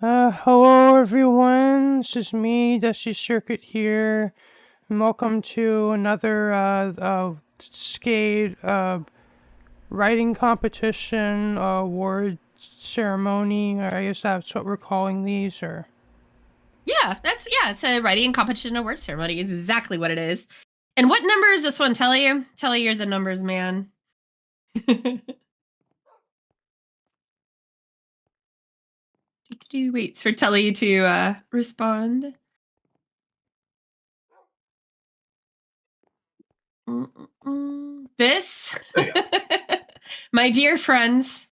Hello everyone, this is me, Dusty Circuit here, and welcome to another Skade writing competition award ceremony. I guess that's what we're calling these, or It's a writing competition award ceremony. It's exactly what it is. And what number is this one, Telly? Telly, you're the numbers man. Waits for Telly to respond. This, my dear friends,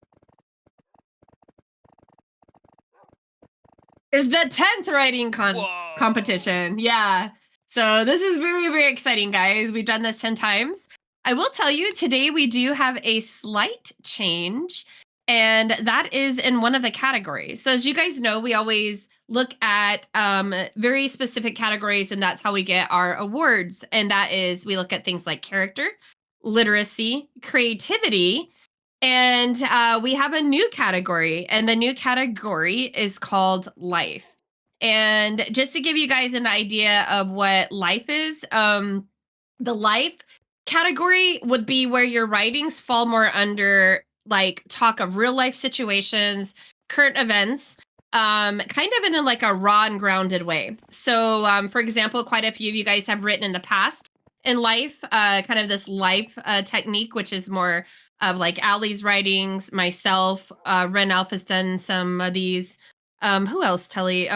is the 10th writing competition. Yeah. So this is very, very exciting, guys. We've done this 10 times. I will tell you, today we do have a slight change, and that is in one of the categories. So as you guys know, we always look at very specific categories, and that's how we get our awards. And that is, we look at things like character, literacy, creativity, and we have a new category, and the new category is called life. And just to give you guys an idea of what life is, the life category would be where your writings fall more under like talk of real life situations, current events, kind of in a raw and grounded way. So, for example, quite a few of you guys have written in the past in life, kind of this life technique, which is more of like Allie's writings, myself, Ren Alph has done some of these. Who else, Telly?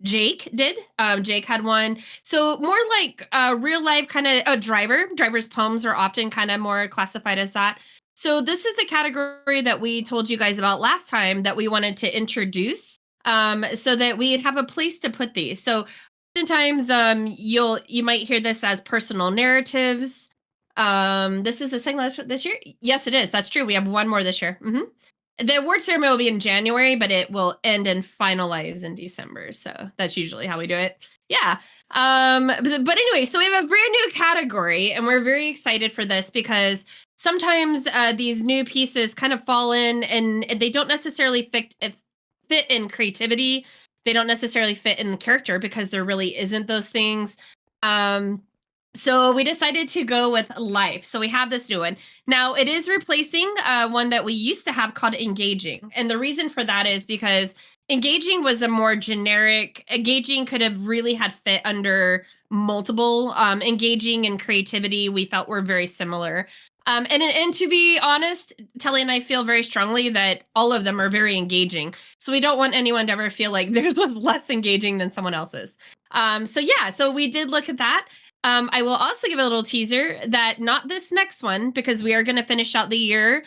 Jake did. Jake had one. So more like real life kind of a driver. Driver's poems are often kind of more classified as that. So this is the category that we told you guys about last time that we wanted to introduce, so that we'd have a place to put these. So oftentimes you might hear this as personal narratives. This is the second last this year. Yes, it is. That's true. We have one more this year. The award ceremony will be in January, but it will end and finalize in December. So that's usually how we do it. Yeah. But anyway, so we have a brand new category, and we're very excited for this because sometimes these new pieces kind of fall in, and they don't necessarily fit in creativity. They don't necessarily fit in the character because there really isn't those things. So we decided to go with life. So we have this new one. Now it is replacing one that we used to have called engaging. And the reason for that is because engaging was a more generic, engaging could have really had fit under multiple. Engaging and creativity we felt were very similar. And to be honest, Telly and I feel very strongly that all of them are very engaging. So we don't want anyone to ever feel like theirs was less engaging than someone else's. So we did look at that. I will also give a little teaser that not this next one, because we are going to finish out the year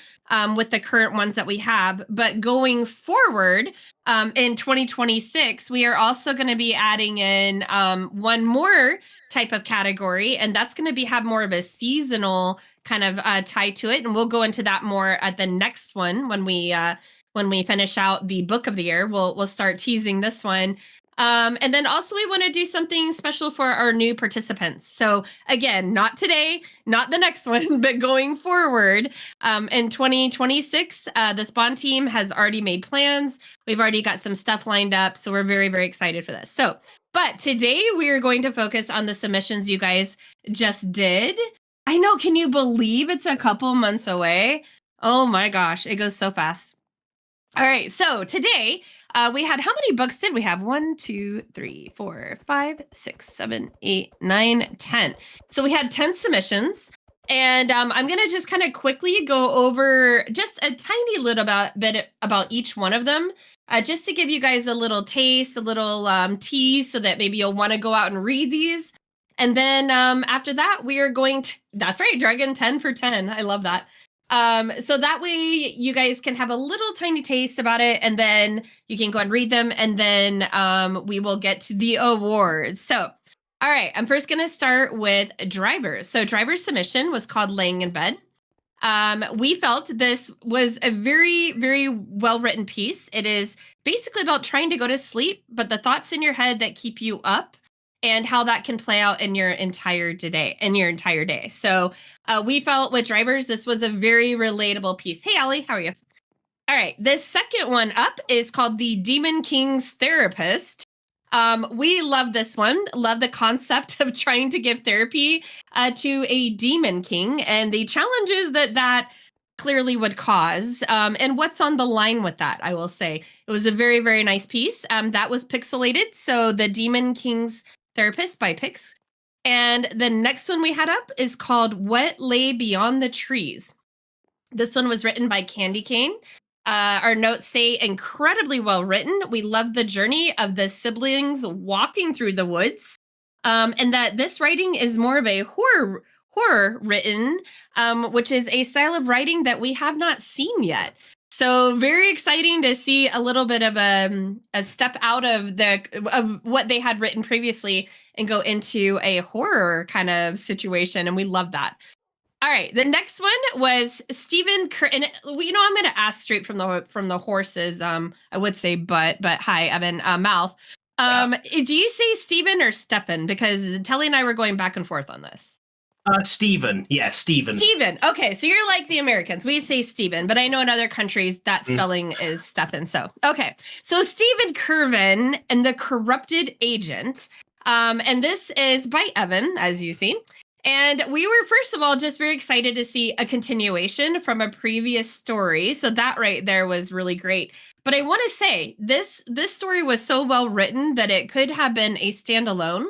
with the current ones that we have. But going forward in 2026, we are also going to be adding in one more type of category, and that's going to have more of a seasonal kind of tie to it. And we'll go into that more at the next one when we finish out the book of the year. We'll start teasing this one. And then also we want to do something special for our new participants. So again, not today, not the next one, but going forward in 2026, the Spawn team has already made plans. We've already got some stuff lined up. So we're very, very excited for this. But today we are going to focus on the submissions you guys just did. I know, can you believe it's a couple months away? Oh my gosh, it goes so fast. All right, so today we had, how many books did we have? 1, 2, 3, 4, 5, 6, 7, 8, 9, 10. So we had 10 submissions. And I'm going to just kind of quickly go over just a tiny little bit about each one of them, just to give you guys a little taste, a little tease, so that maybe you'll want to go out and read these. And then after that, we are going to, that's right, Dragon 10 for 10. I love that. So that way you guys can have a little tiny taste about it, and then you can go and read them, and then we will get to the awards. So, all right, I'm first going to start with Driver's. So Driver's submission was called Laying in Bed. We felt this was a very, very well-written piece. It is basically about trying to go to sleep, but the thoughts in your head that keep you up, and how that can play out in your entire day. So we felt with Drivers, this was a very relatable piece. Hey, Allie, how are you? All right. The second one up is called The Demon King's Therapist. We love this one. Love the concept of trying to give therapy to a demon king and the challenges that clearly would cause. And what's on the line with that, I will say. It was a very, very nice piece. That was pixelated. So The Demon King's Therapist by Pix. And the next one we had up is called What Lay Beyond the Trees. This one was written by Candy Cane. Our notes say incredibly well written. We love the journey of the siblings walking through the woods, and that this writing is more of a horror written, which is a style of writing that we have not seen yet. So very exciting to see a little bit of a step out of what they had written previously and go into a horror kind of situation, and we love that. All right, the next one was Stephen and I'm going to ask straight from the horses. I would say but hi, Evan. Mouth. Do you say Stephen or Stefan? Because Telly and I were going back and forth on this. Stephen. Yeah, Stephen. Stephen. Okay, so you're like the Americans. We say Stephen, but I know in other countries that spelling is Stefan. So okay, so Stephen Curvin and the Corrupted Agent, and this is by Evan, as you see. And we were, first of all, just very excited to see a continuation from a previous story. So that right there was really great. But I want to say this story was so well written that it could have been a standalone.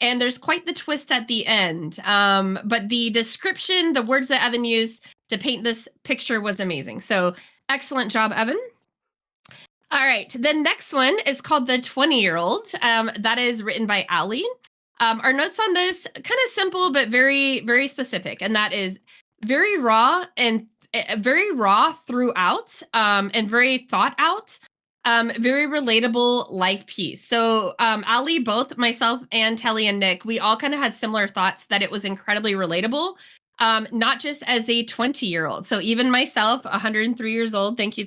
And there's quite the twist at the end. But the description, the words that Evan used to paint this picture was amazing. So excellent job, Evan. All right. The next one is called The 20-Year-Old. That is written by Ali. Our notes on this, kind of simple, but very, very specific. And that is very raw and very raw throughout, and very thought out, very relatable life piece. So Ali, both myself and Telly and Nick, we all kind of had similar thoughts that it was incredibly relatable, not just as a 20-year-old. So even myself, 103 years old, thank you.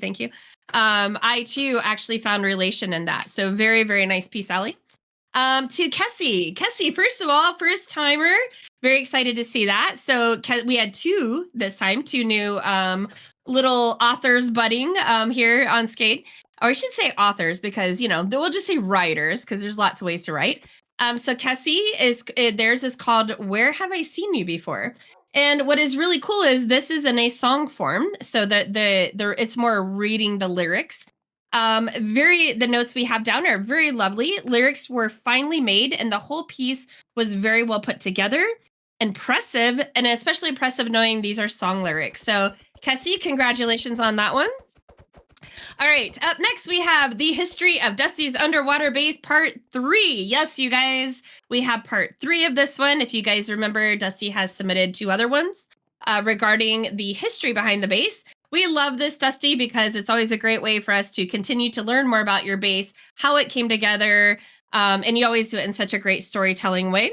I too actually found relation in that. So very, very nice piece, Ali. To Kessie, first of all, first timer, very excited to see that. So we had two new little authors budding here on Skade, or I should say authors, because we'll just say writers, because there's lots of ways to write. So Kessie theirs is called Where Have I Seen You Before? And what is really cool is this is in a song form, so that it's more reading the lyrics. The notes we have down are very lovely. Lyrics were finely made, and the whole piece was very well put together. Impressive, and especially impressive knowing these are song lyrics. So, Kessie, congratulations on that one. All right, up next we have The History of Dusty's Underwater Base Part 3. Yes, you guys, we have Part 3 of this one. If you guys remember, Dusty has submitted 2 other ones regarding the history behind the base. We love this, Dusty, because it's always a great way for us to continue to learn more about your base, how it came together, and you always do it in such a great storytelling way.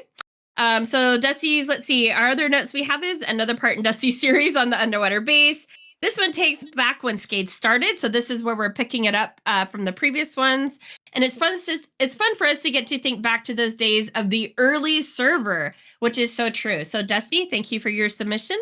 So Dusty's, let's see, our other notes we have is another part in Dusty's series on the underwater base. This one takes back when Skade started, so this is where we're picking it up from the previous ones. And it's fun for us to get to think back to those days of the early server, which is so true. So Dusty, thank you for your submission.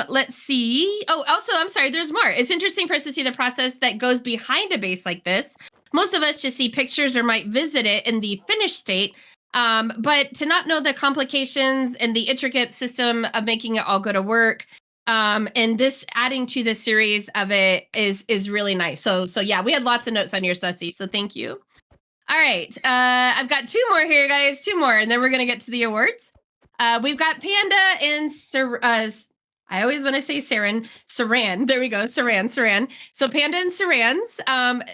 Let's see. Oh, also, I'm sorry, there's more. It's interesting for us to see the process that goes behind a base like this. Most of us just see pictures or might visit it in the finished state. But to not know the complications and the intricate system of making it all go to work, and this adding to the series of it is really nice. So yeah, we had lots of notes on your Sussy, so thank you. All right, I've got 2 more here, guys, 2 more, and then we're gonna get to the awards. We've got Panda and I always want to say Saran. There we go, Saran. So Panda and Saran's.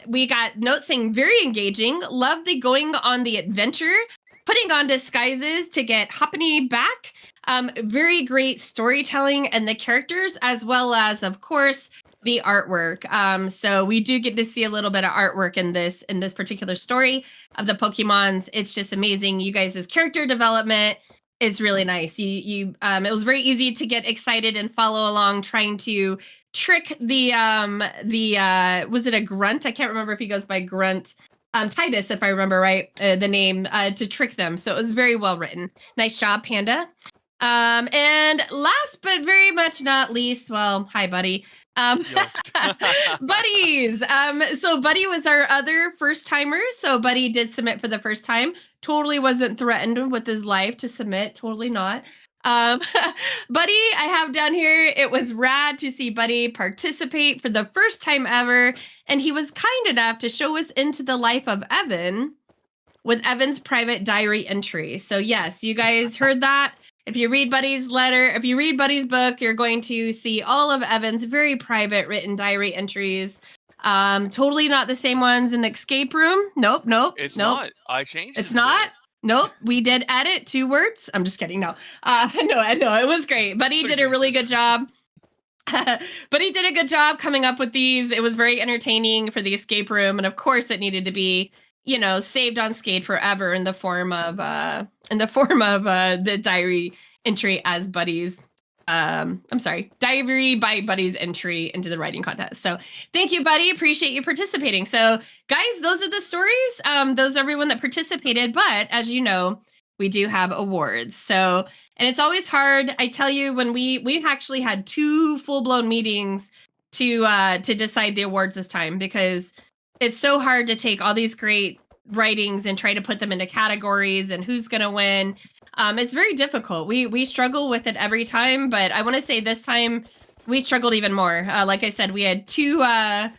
We got notes saying very engaging. Love the going on the adventure, putting on disguises to get Hoppany back. Very great storytelling and the characters, as well as, of course, the artwork. So we do get to see a little bit of artwork in this particular story of the Pokemons. It's just amazing. You guys' character development is really nice. It was very easy to get excited and follow along, trying to trick the was it a Grunt? I can't remember if he goes by Grunt. Titus, if I remember right, the name, to trick them. So it was very well written. Nice job, Panda. And last but very much not least, well, hi, Buddy. Buddies. So Buddy was our other first timer. So Buddy did submit for the first time. Totally wasn't threatened with his life to submit. Totally not. Buddy, I have down here, it was rad to see Buddy participate for the first time ever. And he was kind enough to show us into the life of Evan with Evan's private diary entry. So yes, you guys heard that. If you read Buddy's letter, if you read Buddy's book, you're going to see all of Evan's very private written diary entries. Totally not the same ones in the escape room. Nope. It's nope. not. I changed It's it not. today. Nope. We did edit 2 words. I'm just kidding. No. No, it was great. Buddy did a really good job. But he did a good job coming up with these. It was very entertaining for the escape room. And of course it needed to be, saved on Skade forever in the form of the diary entry as Buddy's. Diary by Buddy's entry into the writing contest. So thank you, Buddy. Appreciate you participating. So guys, those are the stories. Those are everyone that participated. But as you know, we do have awards. So, and it's always hard. I tell you, when we actually had 2 full-blown meetings to decide the awards this time, because it's so hard to take all these great writings and try to put them into categories and who's going to win. It's very difficult. We struggle with it every time, but I want to say this time we struggled even more. Like I said, we had 2. What are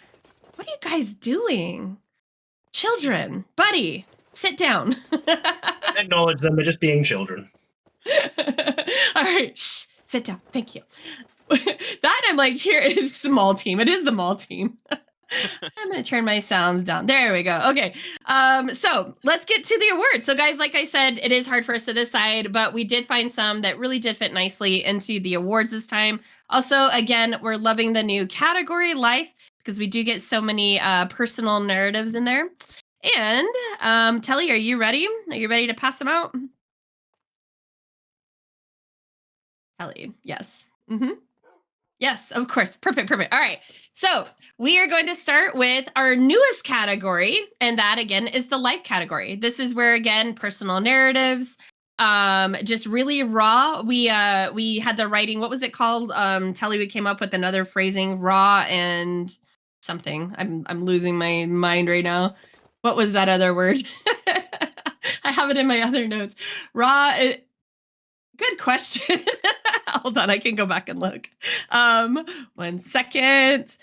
you guys doing? Children, Buddy, sit down. Acknowledge them. They're just being children. All right, shh, sit down. Thank you. That I'm like, here is small team. It is the mall team. I'm going to turn my sounds down. There we go. Okay. So let's get to the awards. So guys, like I said, it is hard for us to decide, but we did find some that really did fit nicely into the awards this time. Also, again, we're loving the new category life because we do get so many personal narratives in there. And Telly, are you ready? Are you ready to pass them out? Telly, yes. Mm-hmm. Yes, of course. Perfect. All right. So we are going to start with our newest category, and that again is the life category. This is where, again, personal narratives, just really raw. We had the writing. What was it called? Telly, we came up with another phrasing, raw and something. I'm losing my mind right now. What was that other word? I have it in my other notes. Raw. Good question. Hold on, I can go back and look. 1 second.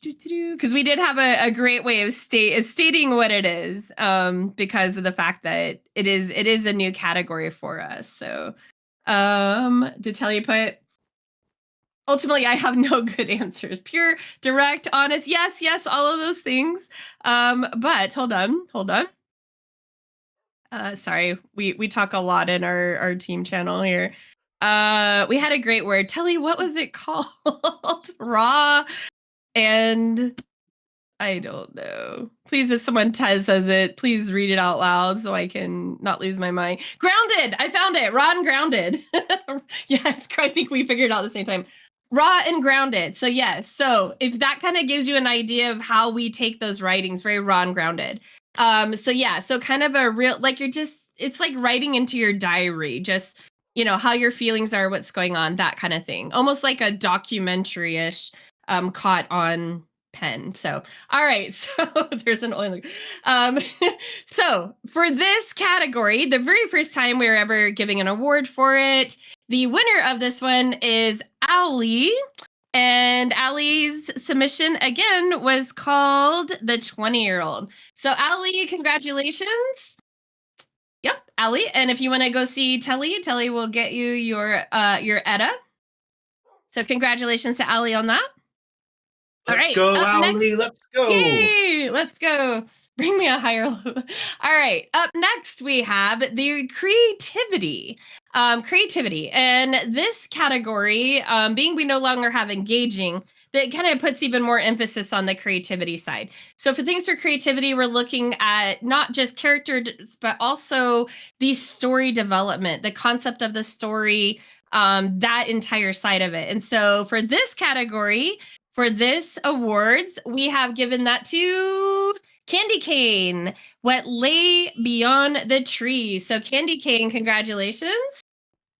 Because we did have a great way of stating what it is, because of the fact that it is a new category for us. So, to tell you, ultimately, I have no good answers. Pure, direct, honest. Yes, all of those things. But hold on. Sorry, we talk a lot in our team channel here. We had a great word. Telly, what was it called? Raw and I don't know. Please, if someone says it, please read it out loud so I can not lose my mind. Grounded. I found it. Raw and grounded. Yes, I think we figured it out at the same time. Raw and grounded. So yes. So if that kind of gives you an idea of how we take those writings, very raw and grounded. So yeah, so kind of a real, like it's like writing into your diary, just, how your feelings are, what's going on, that kind of thing. Almost like a documentary-ish, caught on pen. So, all right. So there's an oiler. So for this category, the very first time we were ever giving an award for it, the winner of this one is Ali. And Ali's submission, again, was called The 20-Year-Old. So, Ali, congratulations. Yep, Ali. And if you want to go see Telly will get you your ETA. So, congratulations to Ali on that. Let's go, Ali. Let's go. Yay! Let's go. Bring me a higher level. All right. Up next, we have the creativity. And this category, being we no longer have engaging, that kind of puts even more emphasis on the creativity side. So for things for creativity, we're looking at not just characters, but also the story development, the concept of the story, that entire side of it. And so for this category, for this awards, we have given that to Candy Cane, What Lay Beyond the Tree. So Candy Cane, congratulations.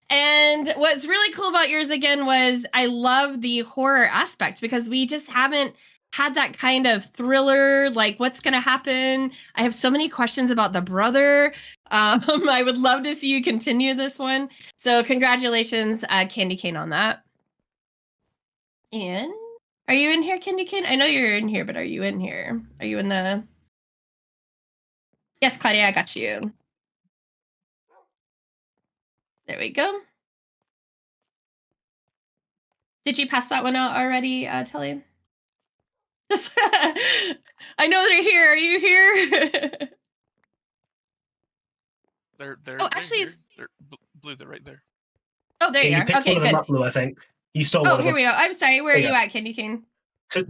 And what's really cool about yours again was I love the horror aspect because we just haven't had that kind of thriller, like what's going to happen. I have so many questions about the brother. I would love to see you continue this one. So congratulations, Candy Cane, on that. And are you in here, Candy Cane? I know you're in here, but are you in here? Are you in the... Yes, Claudia, I got you. There we go. Did you pass that one out already, Telly? I know they're here. Are you here? They're actually, here. They're blue. They're right there. Oh, there you you are. picked Okay, one of them good. up, Blue, I think. You stole one Oh, of here them. we go. I'm sorry. Where are There you you at, Candy Cane? So,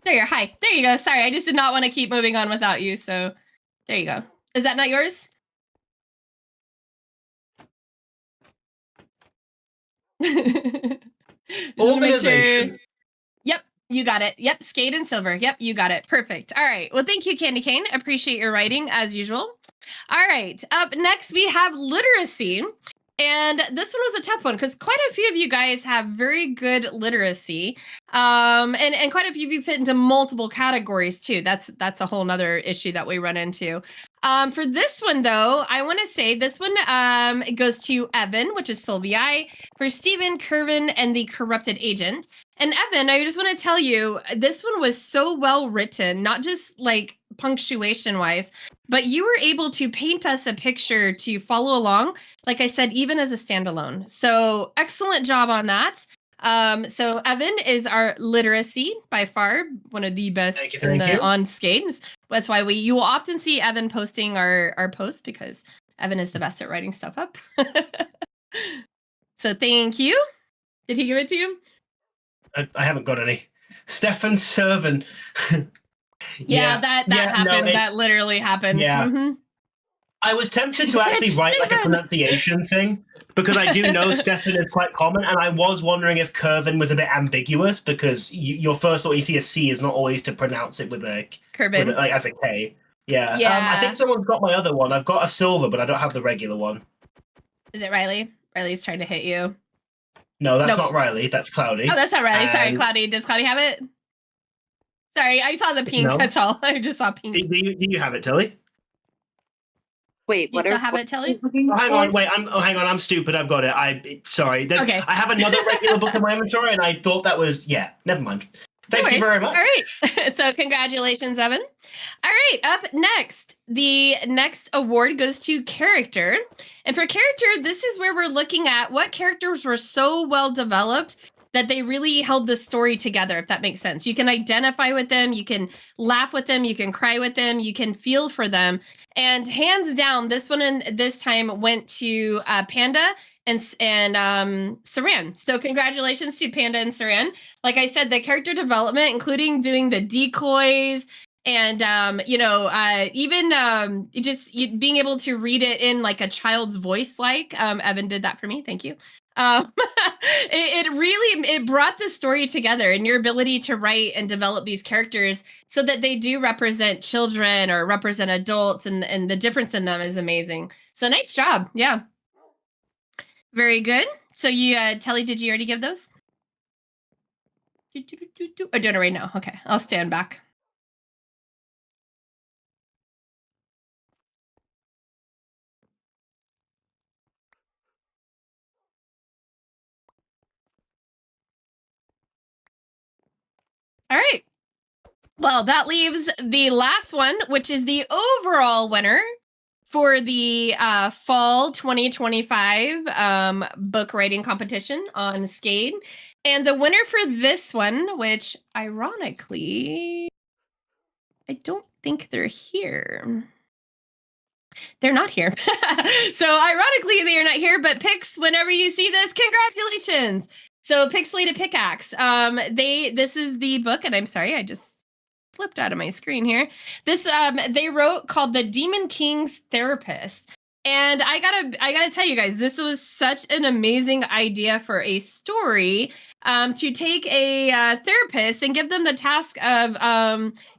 There you are. Hi. There you go. Sorry, I just did not want to keep moving on without you. So there you go. Is that not yours? organization. Yep, you got it. Yep, Skade and Silver. Yep, you got it. Perfect. All right. Well, thank you, Candy Cane. Appreciate your writing as usual. All right. Up next, we have literacy. And this one was a tough one because quite a few of you guys have very good literacy. And quite a few of you fit into multiple categories too. That's a whole nother issue that we run into. For this one, though, I want to say this one it goes to Evan, which is Sylvie, for Stephen, Curvin, and the Corrupted Agent. And Evan, I just want to tell you, this one was so well written, not just like punctuation wise, but you were able to paint us a picture to follow along, like I said, even as a standalone. So excellent job on that. So Evan is our literacy by far one of the best on Skade. That's why you will often see Evan posting our posts because Evan is the best at writing stuff up. So thank you. Did he give it to you? I haven't got any. Stefan Servan. That happened. No, that literally happened. Yeah. Mm-hmm. I was tempted to actually write like a pronunciation thing because I do know Stefan is quite common, and I was wondering if Curvin was a bit ambiguous because your first thought you see a C is not always to pronounce it with a Curvin, like as a K. Yeah. Yeah. I think someone's got my other one. I've got a silver, but I don't have the regular one. Is it Riley? Riley's trying to hit you. No, that's not Riley. That's Cloudy. Oh, that's not Riley. Sorry, Cloudy. Does Cloudy have it? Sorry, I saw the pink. No. That's all. I just saw pink. Do you have it, Tilly? Wait, what? You still have it, Tilly? Oh, hang on. Wait. Hang on. I'm stupid. I've got it. Sorry. Okay. I have another regular book in my inventory, and I thought that was Never mind. Thank you very much. All right. So congratulations, Evan. All right. Up next, the next award goes to character. And for character, this is where we're looking at what characters were so well developed that they really held the story together, if that makes sense. You can identify with them. You can laugh with them. You can cry with them. You can feel for them. And hands down, this one and this time went to Panda and Saran. So congratulations to Panda and Saran. Like I said, the character development, including doing the decoys and even just being able to read it in like a child's voice, like Evan did that for me. Thank you. It brought the story together, and your ability to write and develop these characters so that they do represent children or represent adults, and the difference in them is amazing. So nice job. Yeah. Very good. So you, Telly, did you already give those? I'm doing it right now. Okay, I'll stand back. All right. Well, that leaves the last one, which is the overall winner for the fall 2025 book writing competition on Skade. And the winner for this one, which ironically, I don't think they're here. They're not here. So ironically, they are not here, but Pix, whenever you see this, congratulations. So Pixelated Pickaxe, this is the book, and I'm sorry, I just flipped out of my screen here. This they wrote called The Demon King's Therapist. And I gotta tell you guys, this was such an amazing idea for a story to take a therapist and give them the task of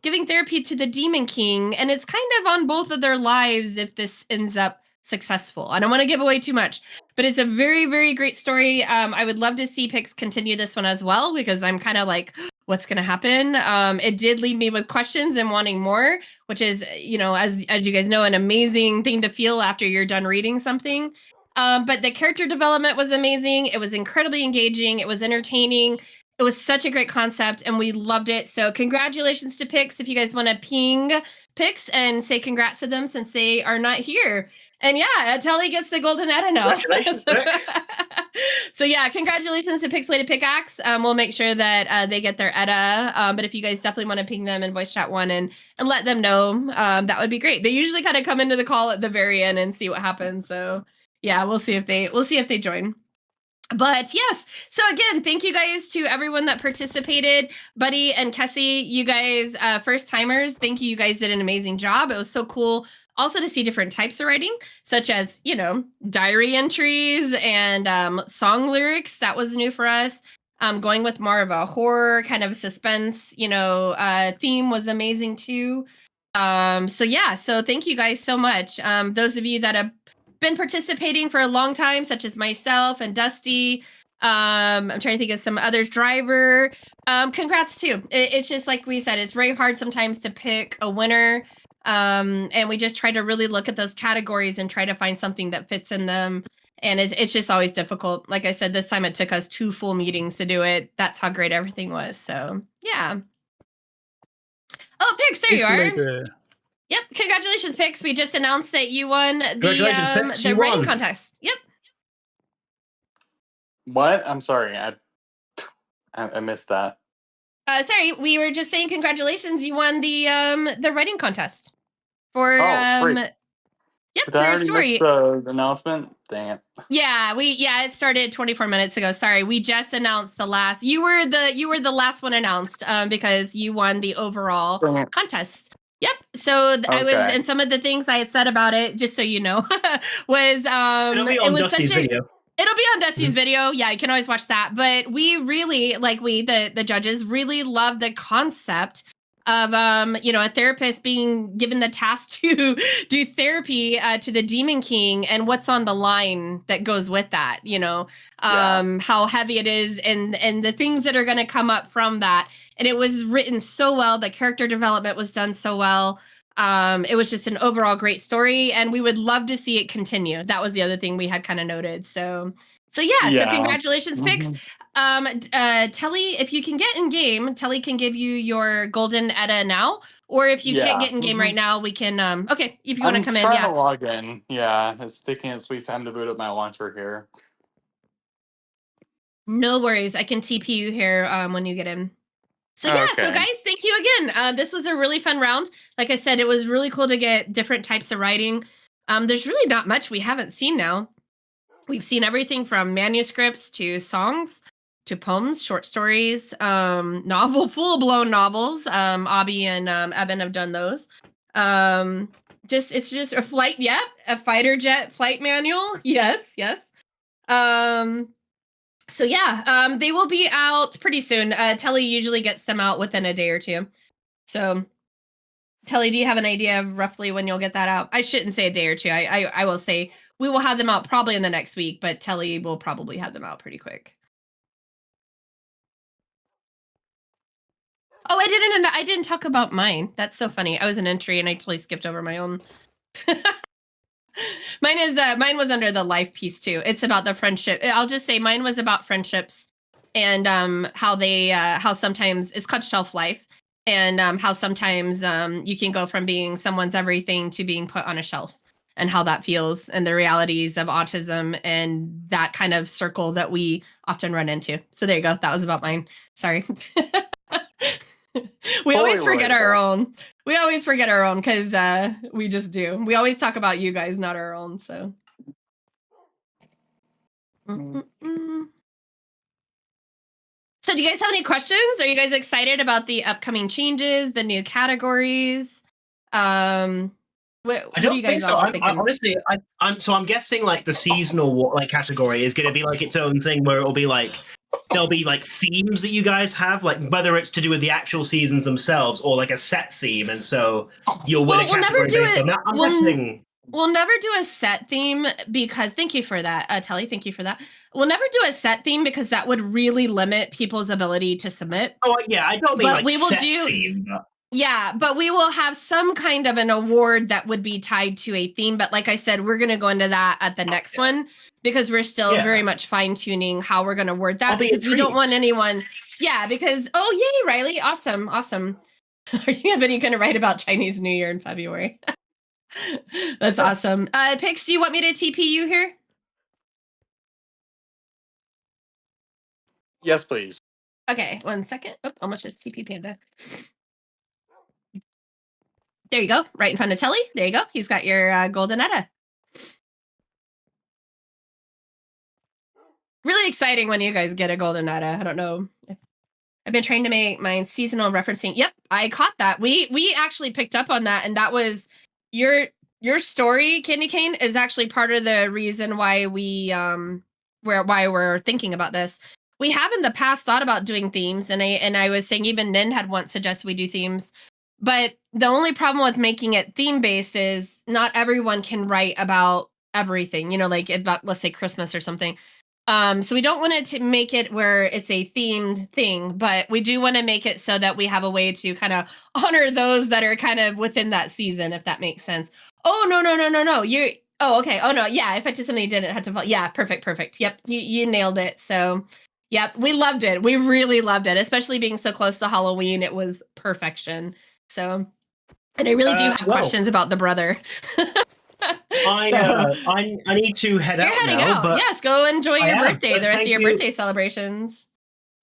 giving therapy to the Demon King. And it's kind of on both of their lives if this ends up successful. I don't want to give away too much, but it's a very, very great story. I would love to see Pix continue this one as well, because I'm kind of like, what's going to happen? It did leave me with questions and wanting more, which is, as you guys know, an amazing thing to feel after you're done reading something. But the character development was amazing. It was incredibly engaging. It was entertaining. It was such a great concept, and we loved it. So congratulations to Pix. If you guys want to ping Pix and say congrats to them, since they are not here. And yeah, Telly gets the golden Edda now. Congratulations, Vic. So yeah, congratulations to Pixelated Pickaxe. We'll make sure that they get their Edda. But if you guys definitely want to ping them and voice chat one and let them know, that would be great. They usually kind of come into the call at the very end and see what happens. So yeah, we'll see if they join. But yes, so again, thank you guys to everyone that participated. Buddy and Kessie, you guys, first timers, thank you. You guys did an amazing job. It was so cool also to see different types of writing, such as, diary entries and song lyrics. That was new for us. Going with more of a horror kind of suspense, theme was amazing too. So thank you guys so much. Those of you that have been participating for a long time, such as myself and Dusty. I'm trying to think of some others. Driver. Congrats too. It's just like we said, it's very hard sometimes to pick a winner. And we just try to really look at those categories and try to find something that fits in them. And it's just always difficult. Like I said, this time it took us 2 full meetings to do it. That's how great everything was. So yeah. Oh, Pix, there you are. Yep, congratulations, Pix. We just announced that you won the writing contest. Yep. What? I'm sorry, I missed that. Sorry, we were just saying congratulations. You won the writing contest for Sweet. Yep, Did for I your already story. miss the announcement? Dang it. Yeah, it started 24 minutes ago. Sorry, we just announced the last. You were the last one announced because you won the overall contest. Yep. So I was, and some of the things I had said about it, just so you know, was It'll be on Dusty's video. It'll be on Dusty's video. Yeah, you can always watch that. But we really, the judges really love the concept of a therapist being given the task to do therapy to the Demon King, and what's on the line that goes with that, how heavy it is, and the things that are going to come up from that. And it was written so well. The character development was done so well. It was just an overall great story, and we would love to see it continue. That was the other thing we had kind of noted. So congratulations, Pix. Telly, if you can get in game, Telly can give you your golden Edda now. Or if you can't get in game right now, we can okay, if you want to come in. I'm trying to log in. Yeah, it's taking a sweet time to boot up my launcher here. No worries. I can TP you here when you get in. So yeah, so guys, thank you again. This was a really fun round. Like I said, it was really cool to get different types of writing. There's really not much we haven't seen now. We've seen everything from manuscripts to songs to poems, short stories, full-blown novels. Abby and Evan have done those. It's just a flight, a fighter jet flight manual. Yes. So yeah, they will be out pretty soon. Telly usually gets them out within a day or two. So Telly, do you have an idea of roughly when you'll get that out? I shouldn't say a day or two. I will say we will have them out probably in the next week, but Telly will probably have them out pretty quick. Oh, I didn't talk about mine. That's so funny. I was an entry and I totally skipped over my own. Mine was under the life piece too. It's about the friendship. I'll just say mine was about friendships and how sometimes it's called shelf life, and how sometimes you can go from being someone's everything to being put on a shelf, and how that feels, and the realities of autism and that kind of circle that we often run into. So there you go. That was about mine. Sorry. We always forget our own. We always forget our own because we just do. We always talk about you guys, not our own. So. So do you guys have any questions? Are you guys excited about the upcoming changes, the new categories? What do you guys all think? Honestly, I'm guessing like the seasonal category is going to be like its own thing, where it'll be like there'll be like themes that you guys have, like whether it's to do with the actual seasons themselves or like a set theme, and so you'll win a category based on that. I'm guessing. We'll never do a set theme because thank you for that, Telly. Thank you for that. We'll never do a set theme because that would really limit people's ability to submit. Oh yeah, I don't mean But like we will set do- theme. But... Yeah, but we will have some kind of an award that would be tied to a theme. But like I said, we're going to go into that at the next one because we're still very much fine tuning how we're going to word that because we don't want anyone. Yeah, because yay, Riley, awesome. Are you have any going to write about Chinese New Year in February? That's awesome. Pix, do you want me to TP you here? Yes, please. Okay, 1 second. Oh, how much is TP Panda? There you go, right in front of Telly. There you go. He's got your golden Etta. Really exciting when you guys get a golden Etta. I don't know. I've been trying to make mine seasonal referencing. Yep, I caught that. We actually picked up on that, and that was your story, Candy Cane, is actually part of the reason why why we're thinking about this. We have in the past thought about doing themes, and I was saying even Nin had once suggested we do themes. But the only problem with making it theme based is not everyone can write about everything, like about, let's say, Christmas or something. So we don't want it to make it where it's a themed thing, but we do want to make it so that we have a way to kind of honor those that are kind of within that season, if that makes sense. Oh, no. Okay. Oh, no. Yeah. If I did something you didn't have to follow. Yeah. Perfect. Yep. You nailed it. So, yep. We loved it. We really loved it, especially being so close to Halloween. It was perfection. So, and I really do have questions about the brother. I need to head out now. You're heading out. But yes, go enjoy your birthday, the rest of your you. birthday celebrations.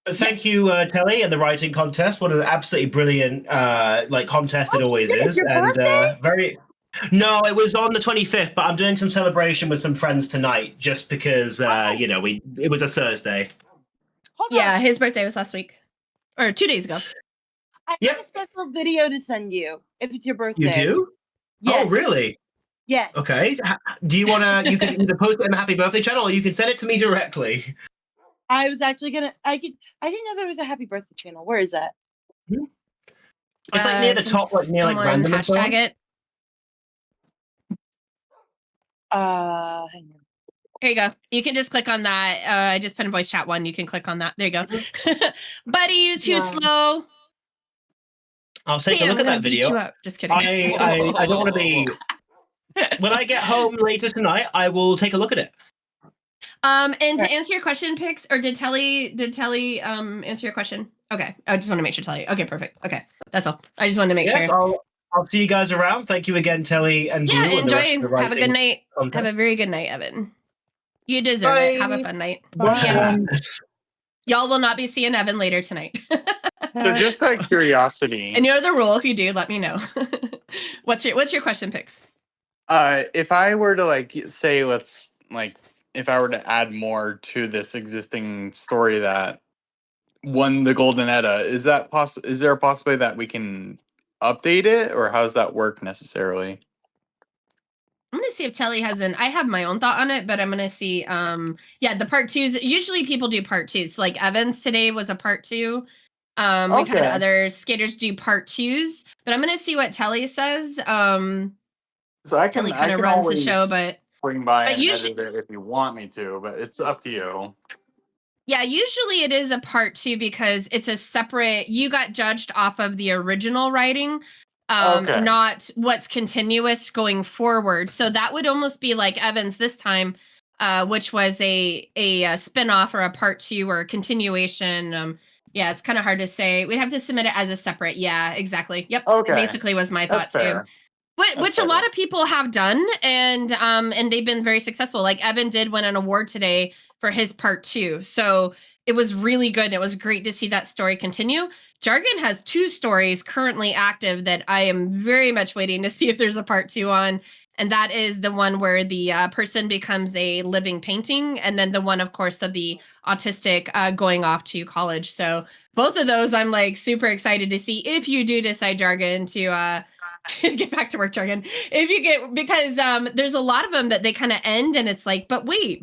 Thank you, Telly, and the writing contest. What an absolutely brilliant contest it always is. And very. No, it was on the 25th, but I'm doing some celebration with some friends tonight, just because it was a Thursday. Yeah, his birthday was last week, or 2 days ago. I have a special video to send you if it's your birthday. You do? Yes. Oh, really? Yes. Okay. Do you want to? You can either post it in the Happy Birthday channel, or you can send it to me directly. I was actually gonna. I didn't know there was a Happy Birthday channel. Where is that? It's like near the top, like near like random. Hashtag it. Hang on. Here you go. You can just click on that. I just put in voice chat one. You can click on that. There you go. Buddy, you too slow. I'll take a look at that video. Just kidding. I don't want to be. When I get home later tonight, I will take a look at it. And to answer your question, Pix, or did Telly answer your question? Okay, I just want to make sure Telly. Okay, perfect. Okay, that's all. I just wanted to make sure. I'll see you guys around. Thank you again, Telly and Blue. Yeah, enjoy. And Have a good night. Have a very good night, Evan. You deserve it. Have a fun night. Y'all will not be seeing Evan later tonight. So just out of curiosity. And you know the rule. If you do, let me know. What's your question, Pix? If I were to say, if I were to add more to this existing story that won the Golden Edda, is there a possibility that we can update it, or how does that work necessarily? I'm gonna see if Telly has I have my own thought on it, but I'm gonna see. The part twos. Usually people do part twos. So like Evans today was a part two. We've had other skaters do part twos, but I'm gonna see what Telly says. So Telly kind of runs the show, but swing by and edit it if you want me to, but it's up to you. Yeah, usually it is a part two because it's a separate. You got judged off of the original writing, not what's continuous going forward. So that would almost be like Evans this time, which was a spinoff or a part two or a continuation. Yeah, it's kind of hard to say. We'd have to submit it as a separate. Yeah, exactly. Yep. Okay. Basically was my thought too. Which a lot of people have done, and they've been very successful. Like Evan did win an award today for his part two. So it was really good. And it was great to see that story continue. Jargon has 2 stories currently active that I am very much waiting to see if there's a part 2 on. And that is the one where the person becomes a living painting. And then the one, of course, of the autistic going off to college. So both of those I'm like super excited to see if you do decide, Jargon, to get back to work, Jargon. If you get, because there's a lot of them that they kind of end and it's like, but wait.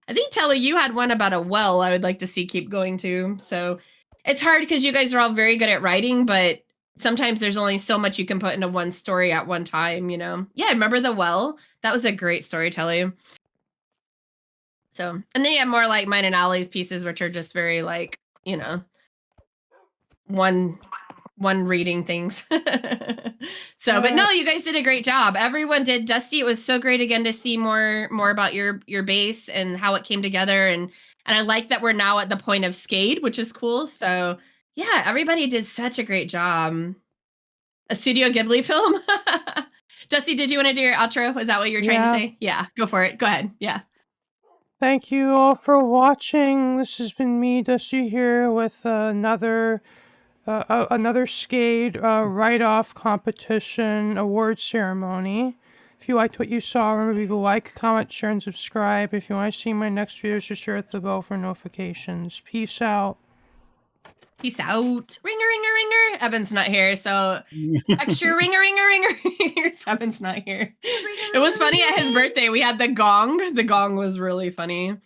I think Telly, you had one about a well I would like to see keep going to. So it's hard because you guys are all very good at writing, but sometimes there's only so much you can put into one story at one time, you know? Yeah, I remember The Well. That was a great storytelling. So, and then you have more like mine and Allie's pieces, which are just very like, you know, one reading things. So, but no, you guys did a great job. Everyone did. Dusty, it was so great again to see more about your base and how it came together. And I like that we're now at the point of Skade, which is cool. So yeah, everybody did such a great job. A Studio Ghibli film. Dusty, did you want to do your outro? Is that what you're trying to say? Yeah, go for it. Go ahead. Yeah. Thank you all for watching. This has been me, Dusty, here with another Skade write-off competition award ceremony. If you liked what you saw, remember to leave a like, comment, share, and subscribe. If you want to see my next videos, just share the bell for notifications. Peace out. Peace out. Ringer, ringer, ringer. Evan's not here, so extra ringer, ringer, ringer, ringer. Evan's not here. It was funny at his birthday. We had the gong. The gong was really funny.